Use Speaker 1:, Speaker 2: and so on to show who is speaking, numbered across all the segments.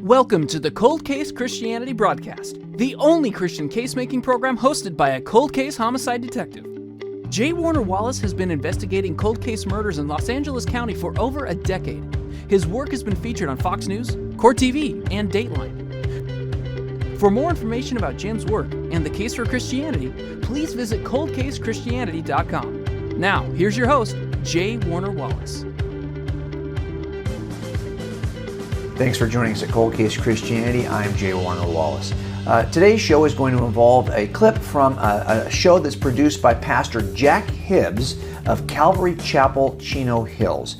Speaker 1: Welcome to the Cold Case Christianity broadcast, the only Christian case-making program hosted by a cold case homicide detective. J. Warner Wallace has been investigating cold case murders in Los Angeles County for over a decade. His work has been featured on Fox News, Court TV, and Dateline. For more information about Jim's work and the case for Christianity, please visit coldcasechristianity.com. Now, here's your host, J. Warner Wallace.
Speaker 2: Thanks for joining us at Cold Case Christianity. I'm J. Warner Wallace. Today's show is going to involve a clip from a show that's produced by Pastor Jack Hibbs of Calvary Chapel, Chino Hills.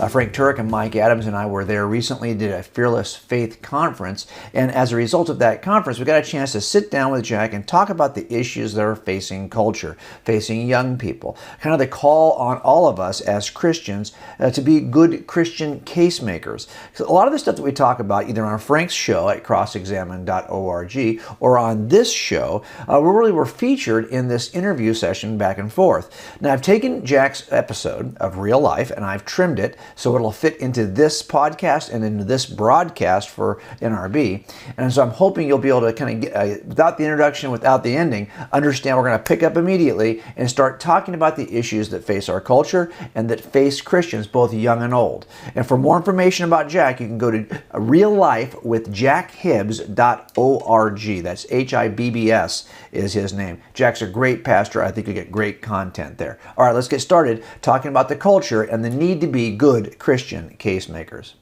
Speaker 2: Frank Turek and Mike Adams and I were there recently, did a Fearless Faith conference, and as a result of that conference, we got a chance to sit down with Jack and talk about the issues that are facing culture, facing young people, kind of the call on all of us as Christians to be good Christian case makers. So a lot of the stuff that we talk about, either on Frank's show at crossexamine.org or on this show, we're featured in this interview session back and forth. Now, I've taken Jack's episode of Real Life and I've trimmed it so it'll fit into this podcast and into this broadcast for NRB. And so I'm hoping you'll be able to kind of get, without the introduction, without the ending, understand we're going to pick up immediately and start talking about the issues that face our culture and that face Christians, both young and old. And for more information about Jack, you can go to reallifewithjackhibbs.org. That's Hibbs is his name. Jack's a great pastor. I think you'll get great content there. All right, let's get started talking about the culture and the need to be good Christian case makers.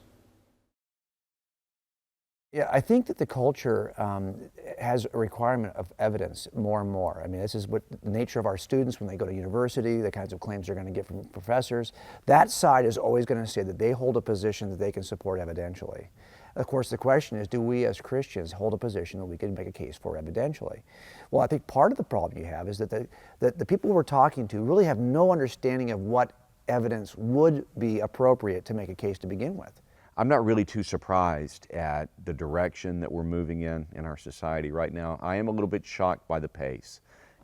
Speaker 2: Yeah, I think that the culture has a requirement of evidence more and more. I mean, this is what the nature of our students when they go to university, the kinds of claims they're going to get from professors. That side is always going to say that they hold a position that they can support evidentially. Of course, the question is, do we as Christians hold a position that we can make a case for evidentially? Well, I think part of the problem you have is that the people we're talking to really have no understanding of what evidence would be appropriate to make a case to begin with.
Speaker 3: I'm not really too surprised at the direction that we're moving in our society right now. I am a little bit shocked by the pace,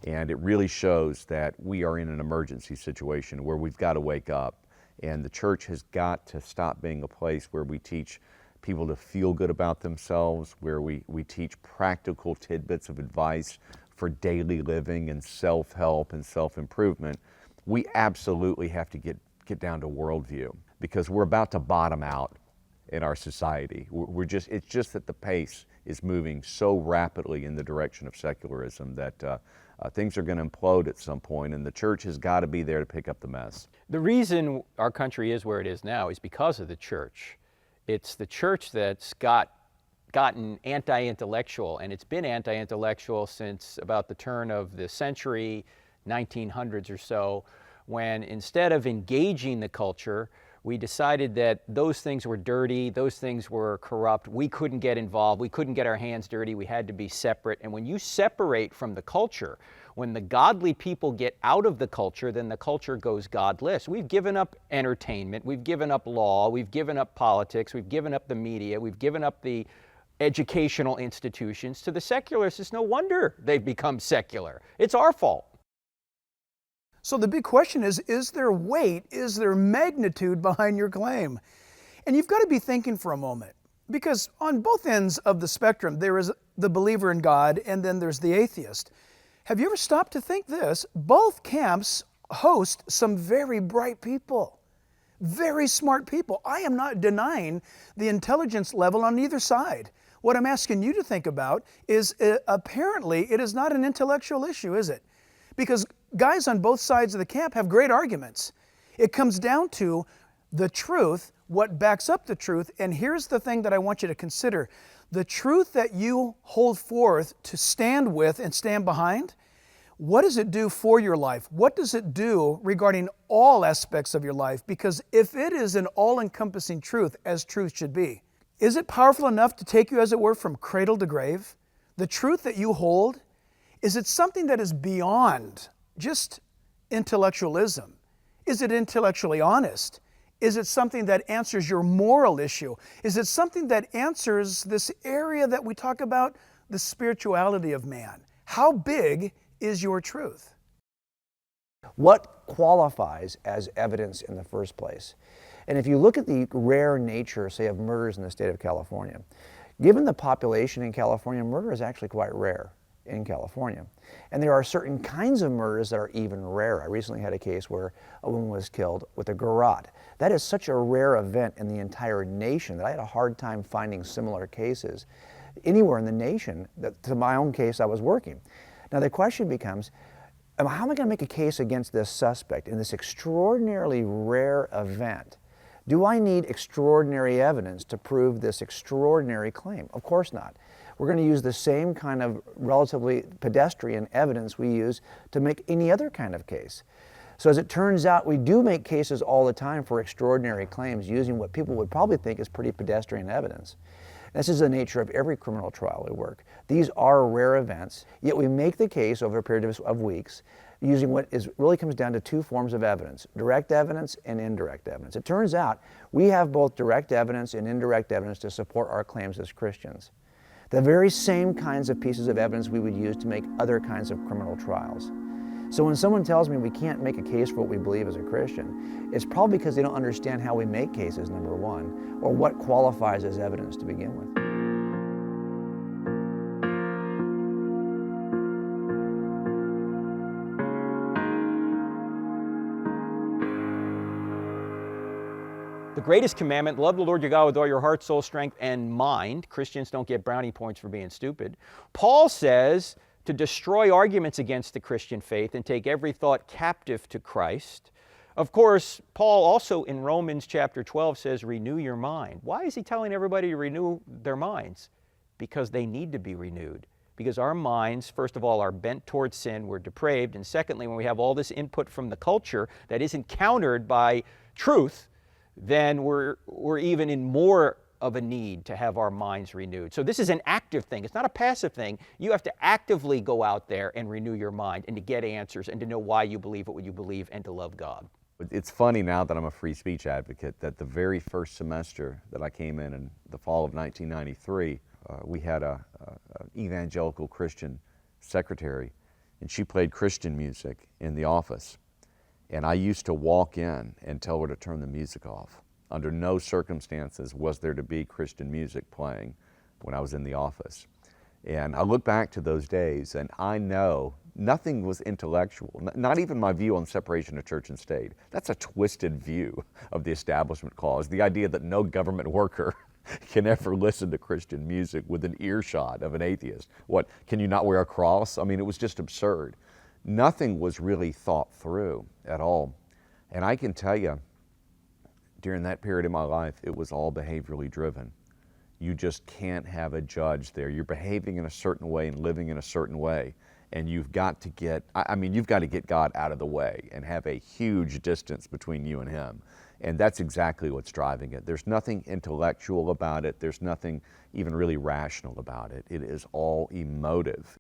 Speaker 3: and it really shows that we are in an emergency situation where we've got to wake up, and the church has got to stop being a place where we teach people to feel good about themselves, where we teach practical tidbits of advice for daily living and self-help and self-improvement. We absolutely have to get down to worldview because we're about to bottom out in our society. It's just that the pace is moving so rapidly in the direction of secularism that things are going to implode at some point, and the church has got to be there to pick up the mess.
Speaker 4: The reason our country is where it is now is because of the church. It's the church that's gotten anti-intellectual, and it's been anti-intellectual since about the turn of the century, 1900s or so, when instead of engaging the culture, we decided that those things were dirty, those things were corrupt, we couldn't get involved, we couldn't get our hands dirty, we had to be separate. And when you separate from the culture, when the godly people get out of the culture, then the culture goes godless. We've given up entertainment, we've given up law, we've given up politics, we've given up the media, we've given up the educational institutions. To the secularists, it's no wonder they've become secular. It's our fault.
Speaker 5: So the big question is there weight, is there magnitude behind your claim? And you've got to be thinking for a moment, because on both ends of the spectrum, there is the believer in God and then there's the atheist. Have you ever stopped to think this? Both camps host some very bright people, very smart people. I am not denying the intelligence level on either side. What I'm asking you to think about is apparently it is not an intellectual issue, is it? Because guys on both sides of the camp have great arguments. It comes down to the truth, what backs up the truth, and here's the thing that I want you to consider. The truth that you hold forth to stand with and stand behind, what does it do for your life? What does it do regarding all aspects of your life? Because if it is an all-encompassing truth, as truth should be, is it powerful enough to take you, as it were, from cradle to grave? The truth that you hold, is it something that is beyond just intellectualism? Is it intellectually honest? Is it something that answers your moral issue? Is it something that answers this area that we talk about, the spirituality of man? How big is your truth?
Speaker 2: What qualifies as evidence in the first place? And if you look at the rare nature, say, of murders in the state of California, Given the population in California, murder is actually quite rare in California. And there are certain kinds of murders that are even rarer. I recently had a case where a woman was killed with a garrote. That is such a rare event in the entire nation that I had a hard time finding similar cases anywhere in the nation. To my own case, I was working. Now the question becomes, how am I going to make a case against this suspect in this extraordinarily rare event? Do I need extraordinary evidence to prove this extraordinary claim? Of course not. We're going to use the same kind of relatively pedestrian evidence we use to make any other kind of case. So as it turns out, we do make cases all the time for extraordinary claims using what people would probably think is pretty pedestrian evidence. This is the nature of every criminal trial we work. These are rare events, yet we make the case over a period of weeks using what really comes down to two forms of evidence, direct evidence and indirect evidence. It turns out we have both direct evidence and indirect evidence to support our claims as Christians. The very same kinds of pieces of evidence we would use to make other kinds of criminal trials. So when someone tells me we can't make a case for what we believe as a Christian, it's probably because they don't understand how we make cases, number one, or what qualifies as evidence to begin with.
Speaker 4: The greatest commandment, love the Lord your God with all your heart, soul, strength, and mind. Christians don't get brownie points for being stupid. Paul says to destroy arguments against the Christian faith and take every thought captive to Christ. Of course, Paul also in Romans chapter 12 says, renew your mind. Why is he telling everybody to renew their minds? Because they need to be renewed. Because our minds, first of all, are bent towards sin, we're depraved, and secondly, when we have all this input from the culture that isn't countered by truth, then we're even in more of a need to have our minds renewed. So this is an active thing. It's not a passive thing. You have to actively go out there and renew your mind and to get answers and to know why you believe what you believe and to love God.
Speaker 3: It's funny now that I'm a free speech advocate that the very first semester that I came in the fall of 1993, we had an evangelical Christian secretary, and she played Christian music in the office. And I used to walk in and tell her to turn the music off. Under no circumstances was there to be Christian music playing when I was in the office. And I look back to those days and I know nothing was intellectual, not even my view on separation of church and state. That's a twisted view of the Establishment Clause, the idea that no government worker can ever listen to Christian music with an earshot of an atheist. What, can you not wear a cross? I mean, it was just absurd. Nothing was really thought through at all. And I can tell you, during that period of my life, it was all behaviorally driven. You just can't have a judge there. You're behaving in a certain way and living in a certain way. And you've got to get, you've got to get God out of the way and have a huge distance between you and Him. And that's exactly what's driving it. There's nothing intellectual about it. There's nothing even really rational about it. It is all emotive.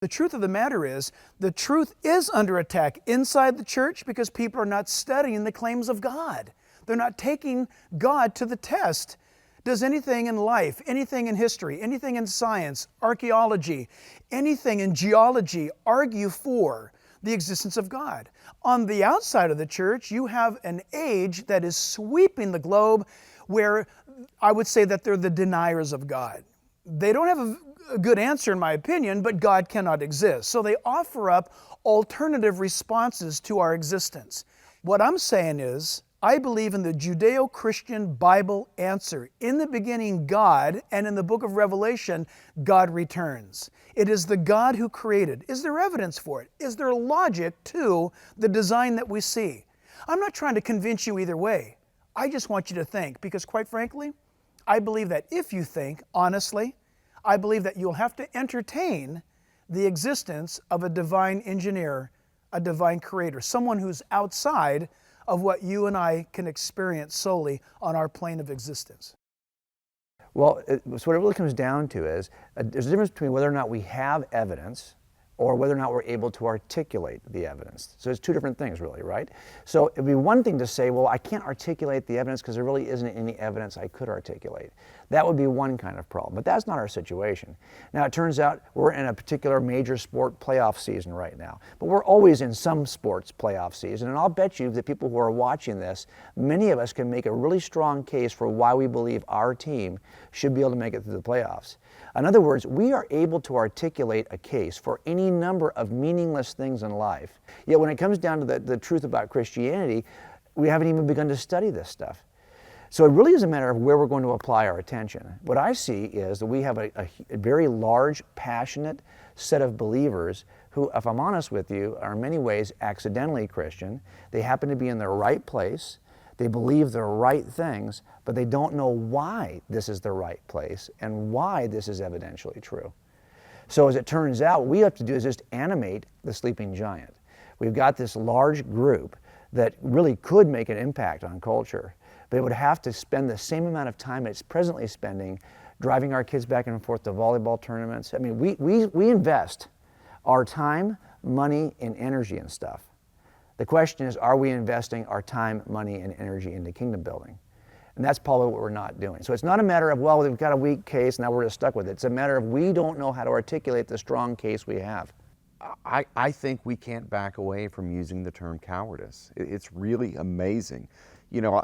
Speaker 5: The truth of the matter is, the truth is under attack inside the church because people are not studying the claims of God. They're not taking God to the test. Does anything in life, anything in history, anything in science, archaeology, anything in geology argue for the existence of God? On the outside of the church, you have an age that is sweeping the globe where I would say that they're the deniers of God. They don't have a good answer, in my opinion, but God cannot exist. So they offer up alternative responses to our existence. What I'm saying is, I believe in the Judeo-Christian Bible answer. In the beginning, God, and in the book of Revelation, God returns. It is the God who created. Is there evidence for it? Is there logic to the design that we see? I'm not trying to convince you either way. I just want you to think, because quite frankly, I believe that if you think honestly, I believe that you'll have to entertain the existence of a divine engineer, a divine creator, someone who's outside of what you and I can experience solely on our plane of existence.
Speaker 2: Well, so what it really comes down to is there's a difference between whether or not we have evidence or whether or not we're able to articulate the evidence. So it's two different things really, right? So it'd be one thing to say, well, I can't articulate the evidence because there really isn't any evidence I could articulate. That would be one kind of problem, but that's not our situation. Now, it turns out we're in a particular major sport playoff season right now, but we're always in some sports playoff season, and I'll bet you that people who are watching this, many of us can make a really strong case for why we believe our team should be able to make it through the playoffs. In other words, we are able to articulate a case for any number of meaningless things in life. Yet when it comes down to the truth about Christianity, we haven't even begun to study this stuff. So it really is a matter of where we're going to apply our attention. What I see is that we have a very large, passionate set of believers who, if I'm honest with you, are in many ways accidentally Christian. They happen to be in the right place. They believe the right things, but they don't know why this is the right place and why this is evidentially true. So as it turns out, what we have to do is just animate the sleeping giant. We've got this large group that really could make an impact on culture, but it would have to spend the same amount of time it's presently spending driving our kids back and forth to volleyball tournaments. I mean, we invest our time, money, and energy in stuff. The question is, are we investing our time, money, and energy into kingdom building? And that's probably what we're not doing. So it's not a matter of, well, we've got a weak case, now we're just stuck with it. It's a matter of we don't know how to articulate the strong case we have.
Speaker 3: I think we can't back away from using the term cowardice. It's really amazing. You know,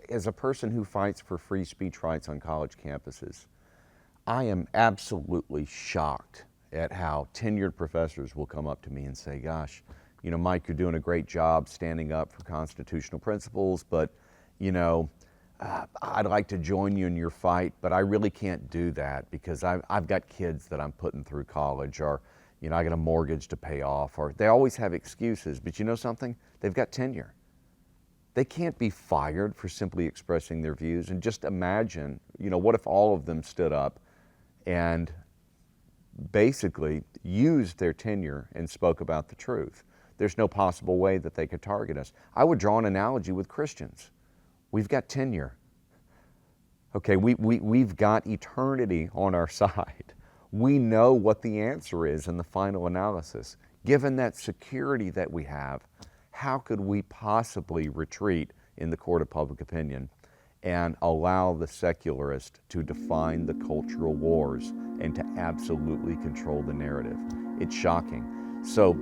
Speaker 3: as a person who fights for free speech rights on college campuses, I am absolutely shocked at how tenured professors will come up to me and say, gosh, you know, Mike, you're doing a great job standing up for constitutional principles, but, you know, I'd like to join you in your fight, but I really can't do that because I've got kids that I'm putting through college, or, you know, I got a mortgage to pay off, or they always have excuses. But you know something? They've got tenure. They can't be fired for simply expressing their views. And just imagine, you know, what if all of them stood up and basically used their tenure and spoke about the truth? There's no possible way that they could target us. I would draw an analogy with Christians. We've got tenure. Okay, we've got eternity on our side. We know what the answer is in the final analysis. Given that security that we have, how could we possibly retreat in the court of public opinion and allow the secularist to define the cultural wars and to absolutely control the narrative? It's shocking. So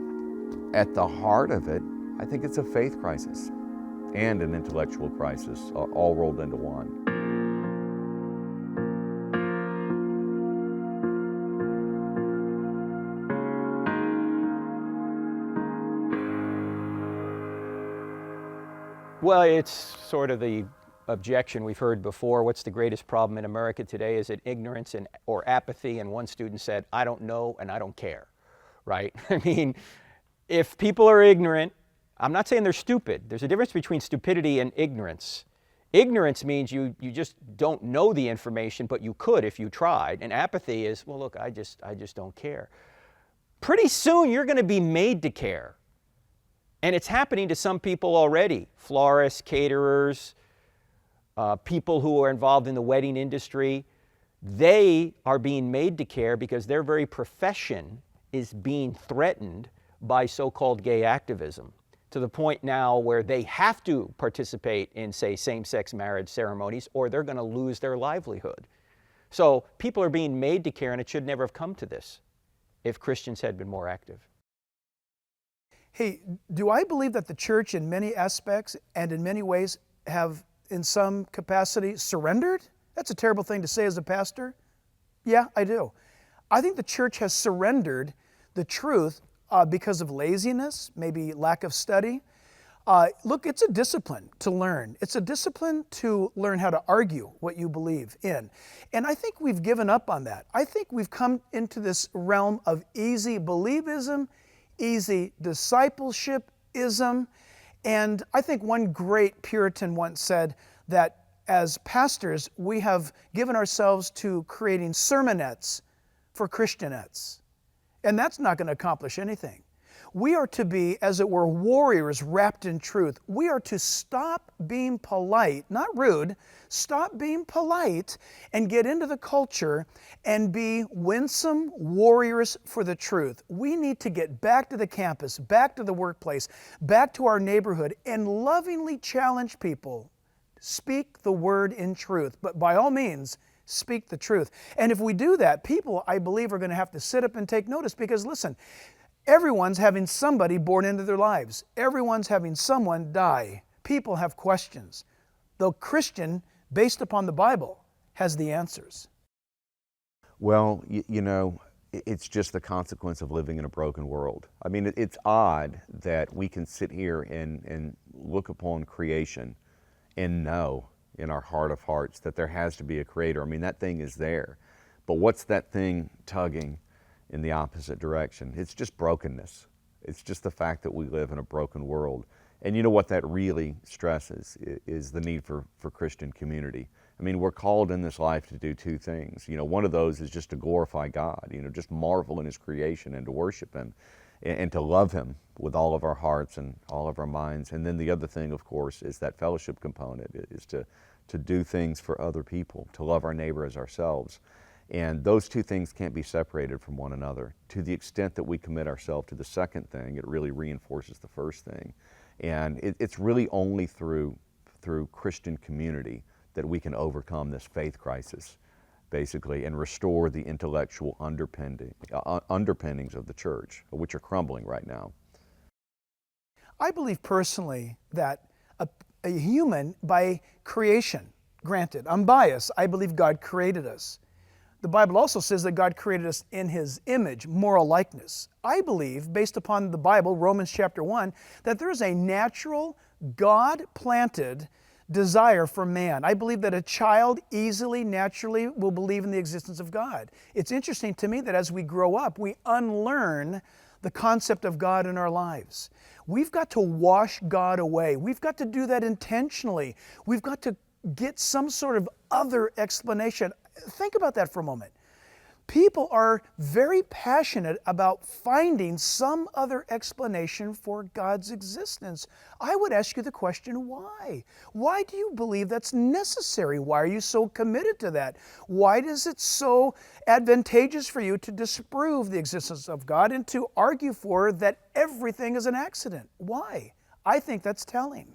Speaker 3: at the heart of it, I think it's a faith crisis and an intellectual crisis, all rolled into one.
Speaker 4: Well, it's sort of the objection we've heard before. What's the greatest problem in America today? Is it ignorance or apathy? And one student said, I don't know and I don't care, right? I mean, if people are ignorant, I'm not saying they're stupid. There's a difference between stupidity and ignorance. Ignorance means you just don't know the information, but you could if you tried. And apathy is, well, look, I just don't care. Pretty soon you're going to be made to care. And it's happening to some people already. Florists, caterers, people who are involved in the wedding industry. They are being made to care because their very profession is being threatened by so-called gay activism, to the point now where they have to participate in, say, same-sex marriage ceremonies, or they're going to lose their livelihood. So people are being made to care, and it should never have come to this if Christians had been more active.
Speaker 5: Hey, do I believe that the church in many aspects and in many ways have, in some capacity, surrendered? That's a terrible thing to say as a pastor. Yeah, I do. I think the church has surrendered the truth because of laziness, maybe lack of study. Look, it's a discipline to learn. It's a discipline to learn how to argue what you believe in. And I think we've given up on that. I think we've come into this realm of easy believism, easy discipleship-ism. And I think one great Puritan once said that as pastors, we have given ourselves to creating sermonettes for Christianettes. And that's not going to accomplish anything. We are to be, as it were, warriors wrapped in truth. We are to stop being polite, not rude, stop being polite and get into the culture and be winsome warriors for the truth. We need to get back to the campus, back to the workplace, back to our neighborhood, and lovingly challenge people. Speak the word in truth, but by all means, speak the truth. And if we do that, people, I believe, are going to have to sit up and take notice because, listen, everyone's having somebody born into their lives. Everyone's having someone die. People have questions. The Christian, based upon the Bible, has the answers.
Speaker 3: Well, it's just the consequence of living in a broken world. I mean, it's odd that we can sit here and look upon creation and know in our heart of hearts that there has to be a creator. I mean, that thing is there. But what's that thing tugging in the opposite direction? It's just brokenness. It's just the fact that we live in a broken world. And you know what that really stresses is the need for Christian community. I mean, we're called in this life to do two things. One of those is just to glorify God, just marvel in His creation and to worship Him and to love Him with all of our hearts and all of our minds. And then the other thing, of course, is that fellowship component, is to do things for other people, to love our neighbor as ourselves. And those two things can't be separated from one another. To the extent that we commit ourselves to the second thing, it really reinforces the first thing. And it's really only through Christian community that we can overcome this faith crisis, basically, and restore the intellectual underpinnings of the church, which are crumbling right now.
Speaker 5: I believe personally that a human, by creation, granted, I'm biased, I believe God created us. The Bible also says that God created us in His image, moral likeness. I believe, based upon the Bible, Romans chapter 1, that there is a natural, God-planted desire for man. I believe that a child easily, naturally will believe in the existence of God. It's interesting to me that as we grow up, we unlearn the concept of God in our lives. We've got to wash God away. We've got to do that intentionally. We've got to get some sort of other explanation. Think about that for a moment. People are very passionate about finding some other explanation for God's existence. I would ask you the question, why? Why do you believe that's necessary? Why are you so committed to that? Why is it so advantageous for you to disprove the existence of God and to argue for that everything is an accident? Why? I think that's telling.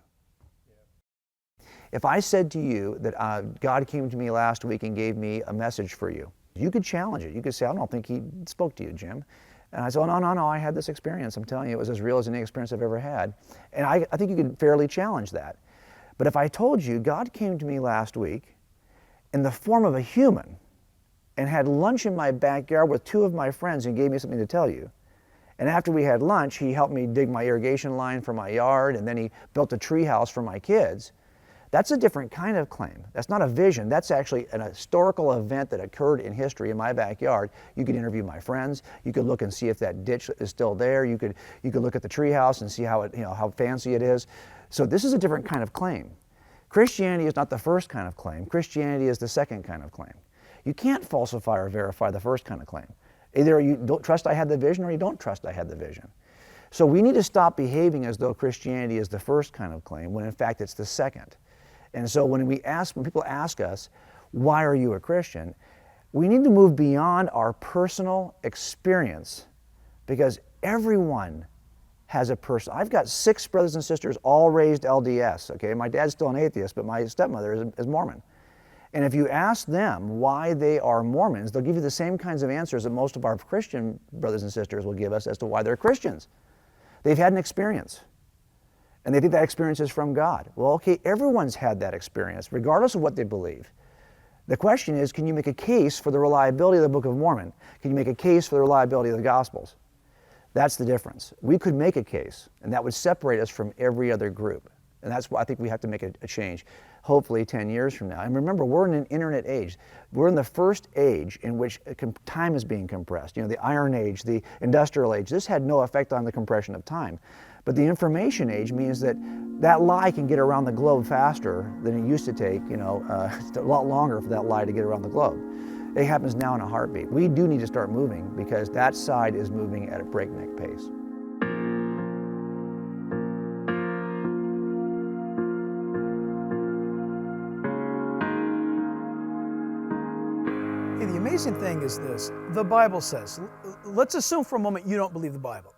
Speaker 2: If I said to you that God came to me last week and gave me a message for you, you could challenge it. You could say, I don't think He spoke to you, Jim. And I said, oh, no, I had this experience. I'm telling you, it was as real as any experience I've ever had. And I think you could fairly challenge that. But if I told you God came to me last week in the form of a human and had lunch in my backyard with two of my friends and gave me something to tell you, and after we had lunch, he helped me dig my irrigation line for my yard, and then he built a tree house for my kids, that's a different kind of claim. That's not a vision. That's actually an historical event that occurred in history in my backyard. You could interview my friends. You could look and see if that ditch is still there. You could look at the treehouse and see how fancy it is. So this is a different kind of claim. Christianity is not the first kind of claim. Christianity is the second kind of claim. You can't falsify or verify the first kind of claim. Either you don't trust I had the vision or you don't trust I had the vision. So we need to stop behaving as though Christianity is the first kind of claim when in fact it's the second. And so when people ask us, why are you a Christian? We need to move beyond our personal experience because everyone has a person. I've got 6 brothers and sisters, all raised LDS, okay? My dad's still an atheist, but my stepmother is Mormon. And if you ask them why they are Mormons, they'll give you the same kinds of answers that most of our Christian brothers and sisters will give us as to why they're Christians. They've had an experience. And they think that experience is from God. Well, okay, everyone's had that experience, regardless of what they believe. The question is, can you make a case for the reliability of the Book of Mormon? Can you make a case for the reliability of the Gospels? That's the difference. We could make a case, and that would separate us from every other group. And that's why I think we have to make a change, hopefully 10 years from now. And remember, we're in an internet age. We're in the first age in which time is being compressed. The Iron Age, the Industrial Age. This had no effect on the compression of time. But the information age means that lie can get around the globe faster than it used to take. It's a lot longer for that lie to get around the globe. It happens now in a heartbeat. We do need to start moving because that side is moving at a breakneck pace.
Speaker 5: The amazing thing is this. The Bible says, let's assume for a moment you don't believe the Bible.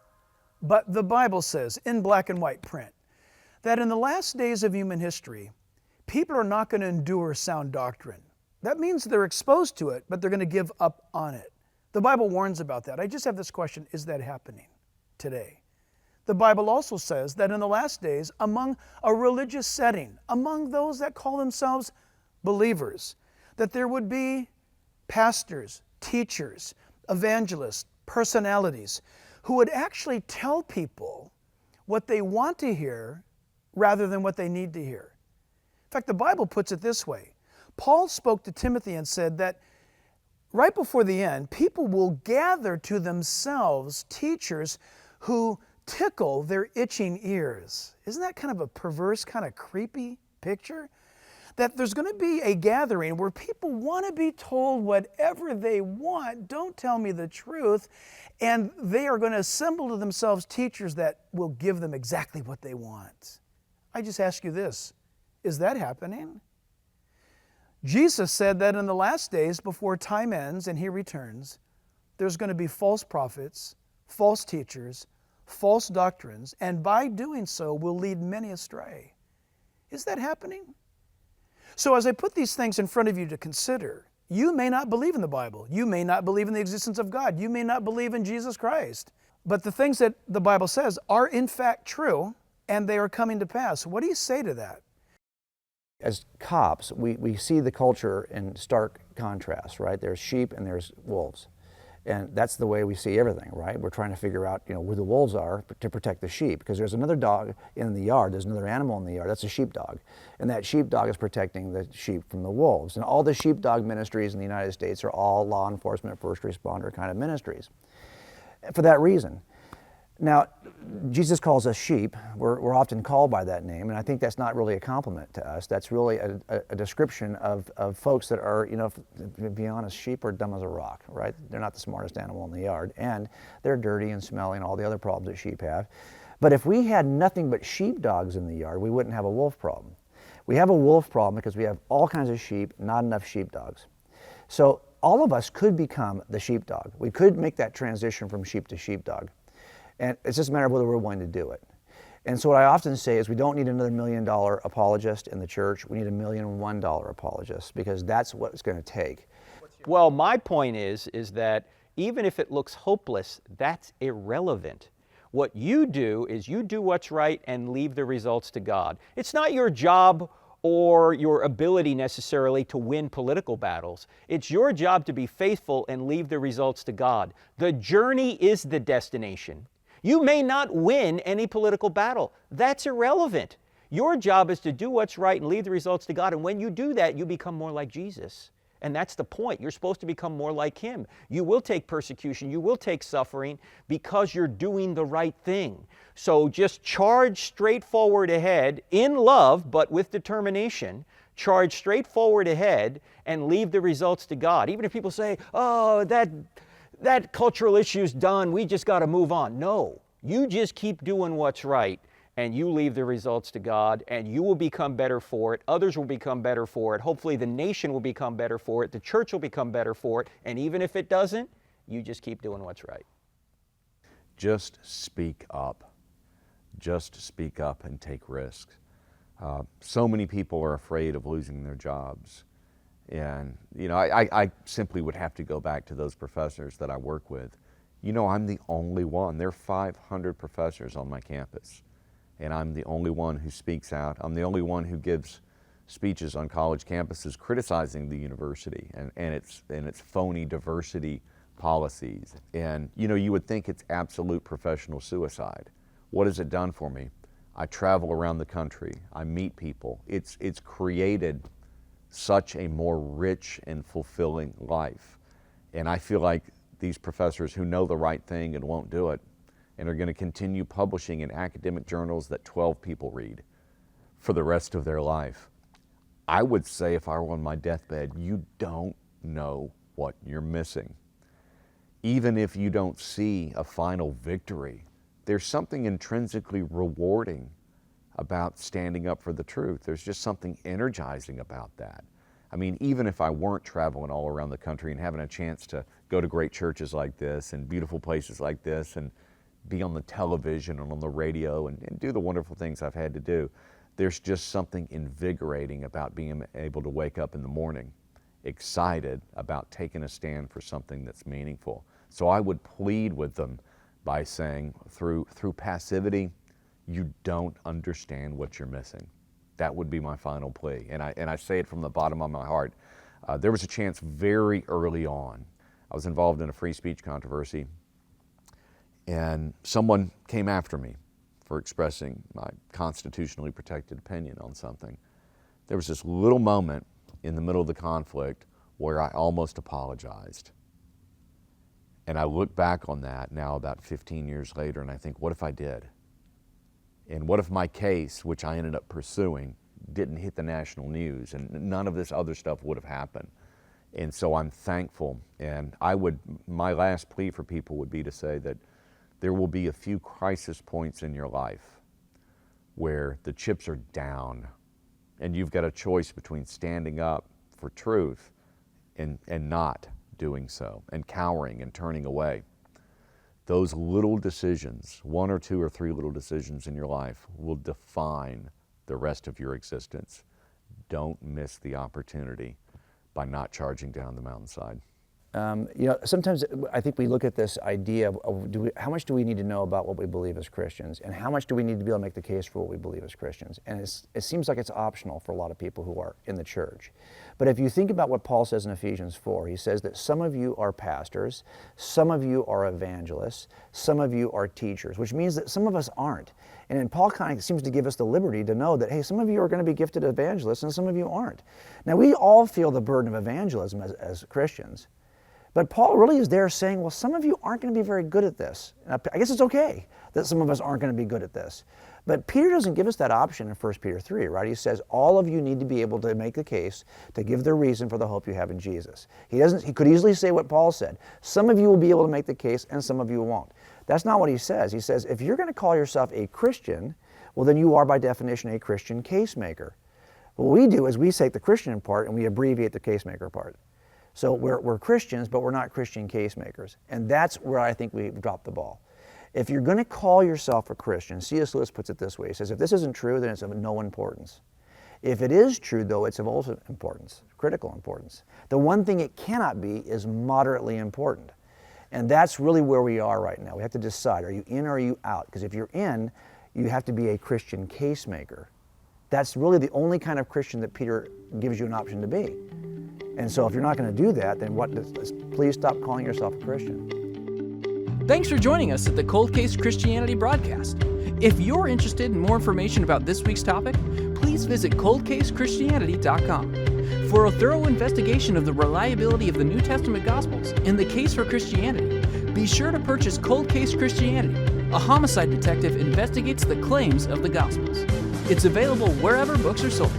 Speaker 5: But the Bible says, in black and white print, that in the last days of human history, people are not going to endure sound doctrine. That means they're exposed to it, but they're going to give up on it. The Bible warns about that. I just have this question, is that happening today? The Bible also says that in the last days, among a religious setting, among those that call themselves believers, that there would be pastors, teachers, evangelists, personalities who would actually tell people what they want to hear rather than what they need to hear. In fact, the Bible puts it this way. Paul spoke to Timothy and said that right before the end, people will gather to themselves teachers who tickle their itching ears. Isn't that kind of a perverse, kind of creepy picture? That there's going to be a gathering where people want to be told whatever they want, don't tell me the truth, and they are going to assemble to themselves teachers that will give them exactly what they want. I just ask you this, is that happening? Jesus said that in the last days, before time ends and He returns, there's going to be false prophets, false teachers, false doctrines, and by doing so will lead many astray. Is that happening? So as I put these things in front of you to consider, you may not believe in the Bible. You may not believe in the existence of God. You may not believe in Jesus Christ. But the things that the Bible says are in fact true, and they are coming to pass. What do you say to that?
Speaker 2: As cops, we see the culture in stark contrast, right? There's sheep and there's wolves. And that's the way we see everything, right? We're trying to figure out, where the wolves are to protect the sheep, because there's another dog in the yard, there's another animal in the yard, that's a sheepdog. And that sheepdog is protecting the sheep from the wolves. And all the sheepdog ministries in the United States are all law enforcement, first responder kind of ministries. For that reason. Now, Jesus calls us sheep. We're often called by that name, and I think that's not really a compliment to us. That's really a description of folks that are, to be honest, sheep are dumb as a rock, right? They're not the smartest animal in the yard, and they're dirty and smelly and all the other problems that sheep have. But if we had nothing but sheepdogs in the yard, we wouldn't have a wolf problem. We have a wolf problem because we have all kinds of sheep, not enough sheepdogs. So all of us could become the sheepdog. We could make that transition from sheep to sheepdog. And it's just a matter of whether we're willing to do it. And so what I often say is we don't need another $1 million apologist in the church. We need $1 million and $1 apologist, because that's what it's going to take.
Speaker 4: Well, my point is that even if it looks hopeless, that's irrelevant. What you do is you do what's right and leave the results to God. It's not your job or your ability necessarily to win political battles. It's your job to be faithful and leave the results to God. The journey is the destination. You may not win any political battle. That's irrelevant. Your job is to do what's right and leave the results to God. And when you do that, you become more like Jesus. And that's the point. You're supposed to become more like Him. You will take persecution. You will take suffering because you're doing the right thing. So just charge straight forward ahead in love, but with determination. Charge straight forward ahead and leave the results to God. Even if people say, oh, that cultural issue's done, we just got to move on. No, you just keep doing what's right and you leave the results to God, and you will become better for it. Others will become better for it. Hopefully the nation will become better for it. The church will become better for it. And even if it doesn't, you just keep doing what's right.
Speaker 3: Just speak up. Just speak up and take risks. So many people are afraid of losing their jobs. And, I simply would have to go back to those professors that I work with. I'm the only one. There are 500 professors on my campus, and I'm the only one who speaks out. I'm the only one who gives speeches on college campuses criticizing the university and its phony diversity policies. And, you would think it's absolute professional suicide. What has it done for me? I travel around the country. I meet people. It's created such a more rich and fulfilling life. And I feel like these professors who know the right thing and won't do it and are going to continue publishing in academic journals that 12 people read for the rest of their life. I would say, if I were on my deathbed, you don't know what you're missing. Even if you don't see a final victory, there's something intrinsically rewarding about standing up for the truth. There's just something energizing about that. I mean, even if I weren't traveling all around the country and having a chance to go to great churches like this and beautiful places like this and be on the television and on the radio and do the wonderful things I've had to do, there's just something invigorating about being able to wake up in the morning excited about taking a stand for something that's meaningful. So I would plead with them by saying, through passivity, you don't understand what you're missing. That would be my final plea, and I say it from the bottom of my heart. There was a chance very early on. I was involved in a free speech controversy, and someone came after me for expressing my constitutionally protected opinion on something. There was this little moment in the middle of the conflict where I almost apologized. And I look back on that now about 15 years later, and I think, what if I did? And what if my case, which I ended up pursuing, didn't hit the national news, and none of this other stuff would have happened? And so I'm thankful, and my last plea for people would be to say that there will be a few crisis points in your life where the chips are down, and you've got a choice between standing up for truth and not doing so, and cowering and turning away. Those little decisions, 1 or 2 or 3 little decisions in your life, will define the rest of your existence. Don't miss the opportunity by not charging down the mountainside.
Speaker 2: Sometimes I think we look at this idea of how much do we need to know about what we believe as Christians, and how much do we need to be able to make the case for what we believe as Christians? And it seems like it's optional for a lot of people who are in the church. But if you think about what Paul says in Ephesians 4, he says that some of you are pastors, some of you are evangelists, some of you are teachers, which means that some of us aren't. And then Paul kind of seems to give us the liberty to know that, hey, some of you are going to be gifted evangelists and some of you aren't. Now, we all feel the burden of evangelism as Christians. But Paul really is there saying, well, some of you aren't going to be very good at this. And I guess it's okay that some of us aren't going to be good at this. But Peter doesn't give us that option in 1 Peter 3, right? He says, all of you need to be able to make the case to give the reason for the hope you have in Jesus. He could easily say what Paul said. Some of you will be able to make the case and some of you won't. That's not what he says. He says, if you're going to call yourself a Christian, well, then you are by definition a Christian case maker. What we do is we take the Christian part and we abbreviate the case maker part. So we're Christians, but we're not Christian case makers. And that's where I think we've dropped the ball. If you're going to call yourself a Christian, C.S. Lewis puts it this way. He says, if this isn't true, then it's of no importance. If it is true, though, it's of ultimate importance, critical importance. The one thing it cannot be is moderately important. And that's really where we are right now. We have to decide, are you in or are you out? Because if you're in, you have to be a Christian case maker. That's really the only kind of Christian that Peter gives you an option to be. And so if you're not going to do that, then please stop calling yourself a Christian.
Speaker 1: Thanks for joining us at the Cold Case Christianity broadcast. If you're interested in more information about this week's topic, please visit coldcasechristianity.com. For a thorough investigation of the reliability of the New Testament Gospels and the case for Christianity, be sure to purchase Cold Case Christianity, a homicide detective investigates the claims of the Gospels. It's available wherever books are sold.